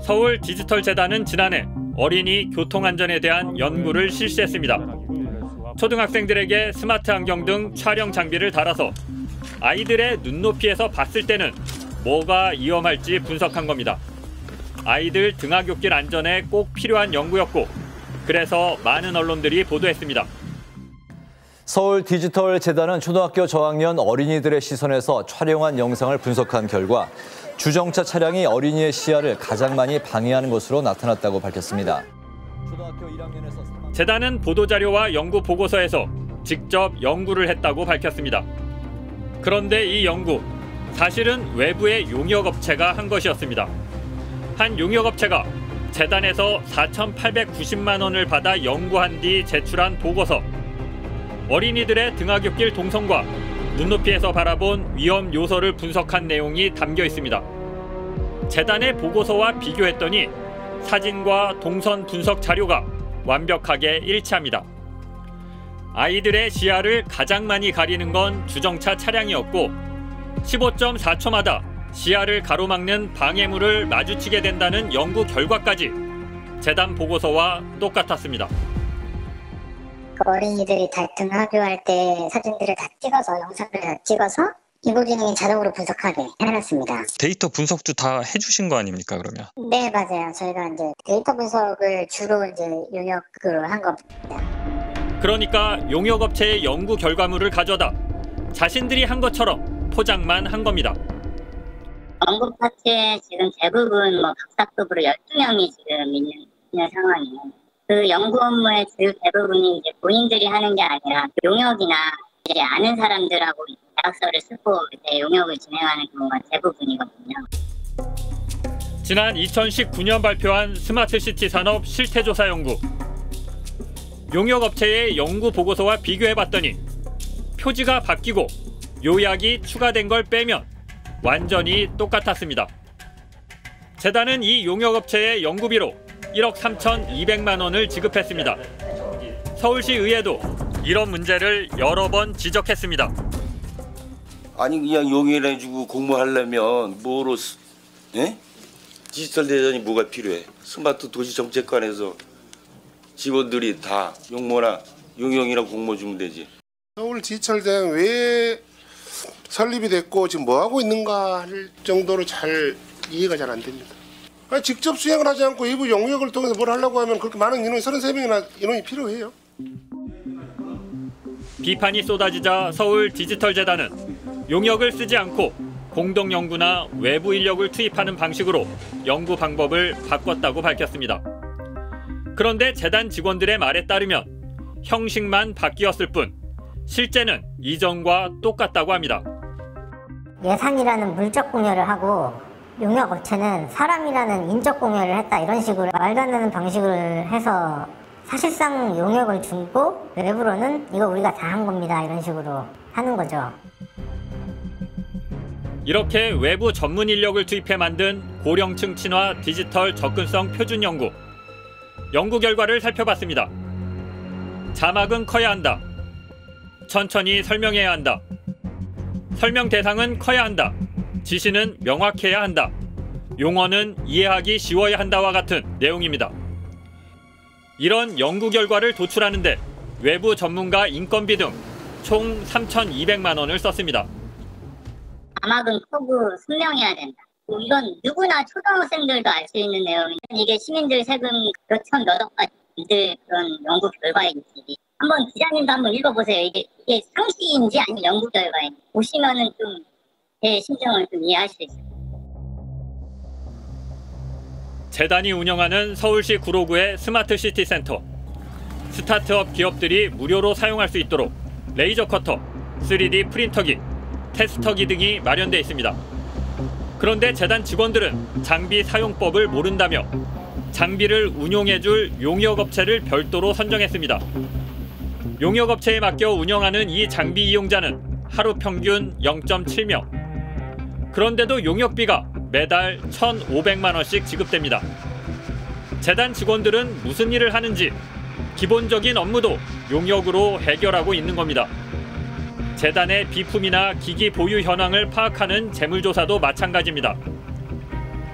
서울 디지털재단은 지난해 어린이 교통안전에 대한 연구를 실시했습니다. 초등학생들에게 스마트 안경 등 촬영 장비를 달아서 아이들의 눈높이에서 봤을 때는 뭐가 위험할지 분석한 겁니다. 아이들 등하굣길 안전에 꼭 필요한 연구였고 그래서 많은 언론들이 보도했습니다. 서울 디지털재단은 초등학교 저학년 어린이들의 시선에서 촬영한 영상을 분석한 결과 주정차 차량이 어린이의 시야를 가장 많이 방해하는 것으로 나타났다고 밝혔습니다. 초등학교 1학년에서 재단은 보도자료와 연구 보고서에서 직접 연구를 했다고 밝혔습니다. 그런데 이 연구, 사실은 외부의 용역업체가 한 것이었습니다. 한 용역업체가 재단에서 4,890만 원을 받아 연구한 뒤 제출한 보고서. 어린이들의 등하굣길 동선과 눈높이에서 바라본 위험 요소를 분석한 내용이 담겨 있습니다. 재단의 보고서와 비교했더니 사진과 동선 분석 자료가 완벽하게 일치합니다. 아이들의 시야를 가장 많이 가리는 건 주정차 차량이었고 15.4초마다 시야를 가로막는 방해물을 마주치게 된다는 연구 결과까지 재단 보고서와 똑같았습니다. 어린이들이 다 등하교할 때 사진들을 다 찍어서 영상을 다 찍어서 인공지능이 자동으로 분석하게 해놨습니다. 데이터 분석도 다 해주신 거 아닙니까 그러면? 네, 맞아요. 저희가 이제 데이터 분석을 주로 이제 용역으로 한 겁니다. 그러니까 용역업체의 연구 결과물을 가져다 자신들이 한 것처럼 포장만 한 겁니다. 연구 파트에 지금 대부분 박사급으로 12명이 지금 있는 상황이에요. 그 연구 업무의 주요 대부분이 이제 본인들이 하는 게 아니라 용역이나 이제 아는 사람들하고 계약서를 쓰고 이제 용역을 진행하는 경우가 대부분이거든요. 지난 2019년 발표한 스마트시티 산업 실태조사 연구. 용역업체의 연구 보고서와 비교해봤더니 표지가 바뀌고 요약이 추가된 걸 빼면 완전히 똑같았습니다. 재단은 이 용역업체의 연구비로 1억 3,200만 원을 지급했습니다. 서울시 의회도 이런 문제를 여러 번 지적했습니다. 아니 그냥 용역해주고 공모하려면 뭐로 디지털 대전이 뭐가 필요해? 스마트 도시 정책관에서 직원들이 다 용모나 용역이나 공모 주면 되지. 서울 디지털대는 왜 설립이 됐고 지금 뭐 하고 있는가 할 정도로 잘 이해가 잘 안 됩니다. 아니, 직접 수행을 하지 않고 일부 용역을 통해서 뭘 하려고 하면 그렇게 많은 인원이 33명이나 인원이 필요해요. 비판이 쏟아지자 서울 디지털재단은 용역을 쓰지 않고 공동 연구나 외부 인력을 투입하는 방식으로 연구 방법을 바꿨다고 밝혔습니다. 그런데 재단 직원들의 말에 따르면 형식만 바뀌었을 뿐 실제는 이전과 똑같다고 합니다. 예산이라는 물적 공여를 하고 용역업체는 사람이라는 인적 공여를 했다, 이런 식으로 말도 안 되는 방식을 해서 사실상 용역을 주고 외부로는 이거 우리가 다 한 겁니다, 이런 식으로 하는 거죠. 이렇게 외부 전문 인력을 투입해 만든 고령층 친화 디지털 접근성 표준 연구. 연구 결과를 살펴봤습니다. 자막은 커야 한다. 천천히 설명해야 한다. 설명 대상은 커야 한다. 지시는 명확해야 한다. 용어는 이해하기 쉬워야 한다와 같은 내용입니다. 이런 연구 결과를 도출하는데 외부 전문가 인건비 등 총 3,200만 원을 썼습니다. 자막은 크고 선명해야 된다. 이건 누구나 초등학생들도 알 수 있는 내용인데 이게 시민들 세금 몇천 몇억 가지들 그런 연구 결과인지 한번 기자님도 한번 읽어보세요. 이게 상식인지 아니면 연구 결과인지 보시면은 좀 제 심정을 좀 이해하실 수 있어요. 재단이 운영하는 서울시 구로구의 스마트시티 센터. 스타트업 기업들이 무료로 사용할 수 있도록 레이저 커터, 3D 프린터기, 테스터기 등이 마련돼 있습니다. 그런데 재단 직원들은 장비 사용법을 모른다며 장비를 운용해줄 용역업체를 별도로 선정했습니다. 용역업체에 맡겨 운영하는 이 장비 이용자는 하루 평균 0.7명. 그런데도 용역비가 매달 1,500만 원씩 지급됩니다. 재단 직원들은 무슨 일을 하는지 기본적인 업무도 용역으로 해결하고 있는 겁니다. 재단의 비품이나 기기 보유 현황을 파악하는 재물조사도 마찬가지입니다.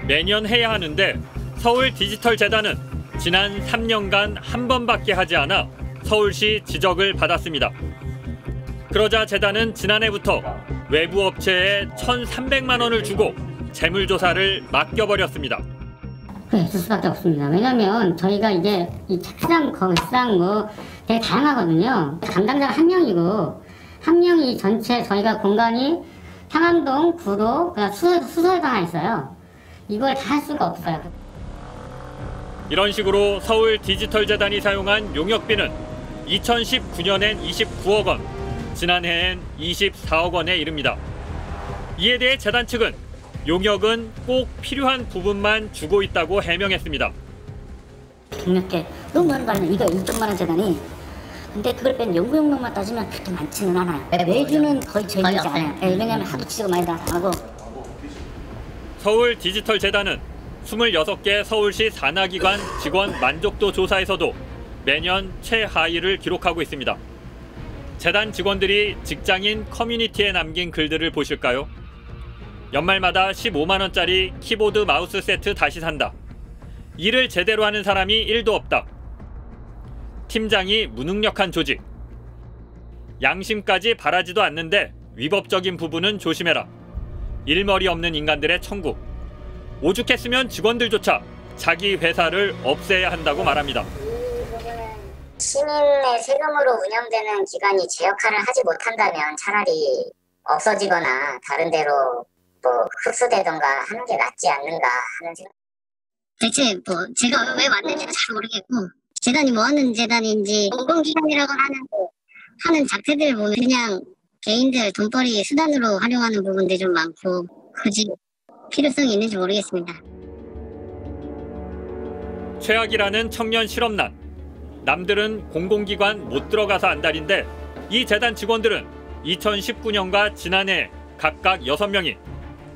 매년 해야 하는데 서울 디지털재단은 지난 3년간 한 번밖에 하지 않아 서울시 지적을 받았습니다. 그러자 재단은 지난해부터 외부 업체에 1,300만 원을 주고 재물조사를 맡겨버렸습니다. 있을 수밖에 없습니다. 왜냐면 저희가 이제 이 책상, 거상 뭐 되게 다양하거든요. 담당자가 한 명이고 한 명이 전체 저희가 공간이 상암동, 구로, 수서에도 하나 있어요. 이걸 다 할 수가 없어요. 이런 식으로 서울 디지털재단이 사용한 용역비는 2019년엔 29억 원, 지난해엔 24억 원에 이릅니다. 이에 대해 재단 측은 용역은 꼭 필요한 부분만 주고 있다고 해명했습니다. 경력계 너무 많은 거 아니에요. 이거 2천만 원 재단이. 근데 그걸 뺀 연구 용역만 따지면 그렇게 많지는 않아요. 매주는 거의 저희이지 않아요. 왜냐하면 하도 지가 많이 나가고. 서울 디지털재단은 26개 서울시 산하기관 직원 만족도 조사에서도 매년 최하위를 기록하고 있습니다. 재단 직원들이 직장인 커뮤니티에 남긴 글들을 보실까요? 연말마다 15만 원짜리 키보드 마우스 세트 다시 산다. 일을 제대로 하는 사람이 1도 없다. 팀장이 무능력한 조직. 양심까지 바라지도 않는데 위법적인 부분은 조심해라. 일머리 없는 인간들의 천국. 오죽했으면 직원들조차 자기 회사를 없애야 한다고 말합니다. 시민의 세금으로 운영되는 기관이 제 역할을 하지 못한다면 차라리 없어지거나 다른 데로 뭐 흡수되던가 하는 게 낫지 않는가 하는 생각. 대체 뭐 제가 왜 왔는지도 잘 모르겠고 재단이 뭐 하는 재단인지 공공기관이라고 하는 작태들을 보면 그냥 개인들 돈벌이 수단으로 활용하는 부분들이 좀 많고 굳이 필요성이 있는지 모르겠습니다. 최악이라는 청년 실업난. 남들은 공공기관 못 들어가서 안달인데 이 재단 직원들은 2019년과 지난해 각각 6명이,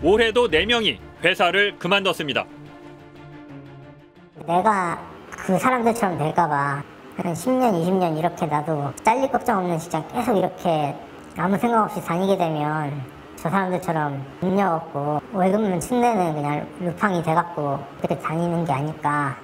올해도 4명이 회사를 그만뒀습니다. 내가 그 사람들처럼 될까봐 한 10년, 20년 이렇게 나도 잘릴 걱정 없는 직장 계속 이렇게 아무 생각 없이 다니게 되면 저 사람들처럼 능력 없고 월급만 축내는 그냥 루팡이 돼갖고 그렇게 다니는 게 아닐까.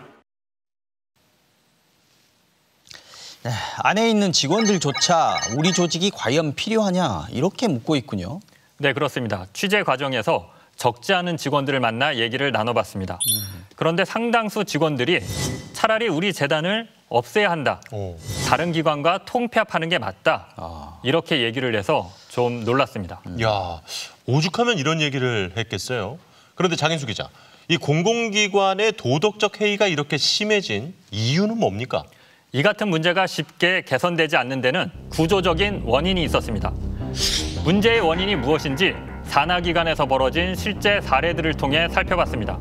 네, 안에 있는 직원들조차 우리 조직이 과연 필요하냐 이렇게 묻고 있군요. 네, 그렇습니다. 취재 과정에서 적지 않은 직원들을 만나 얘기를 나눠봤습니다. 그런데 상당수 직원들이 차라리 우리 재단을 없애야 한다. 다른 기관과 통폐합하는 게 맞다. 이렇게 얘기를 해서 좀 놀랐습니다. 야, 오죽하면 이런 얘기를 했겠어요. 그런데 장인수 기자, 이 공공기관의 도덕적 해이가 이렇게 심해진 이유는 뭡니까? 이 같은 문제가 쉽게 개선되지 않는 데는 구조적인 원인이 있었습니다. 문제의 원인이 무엇인지 산하기관에서 벌어진 실제 사례들을 통해 살펴봤습니다.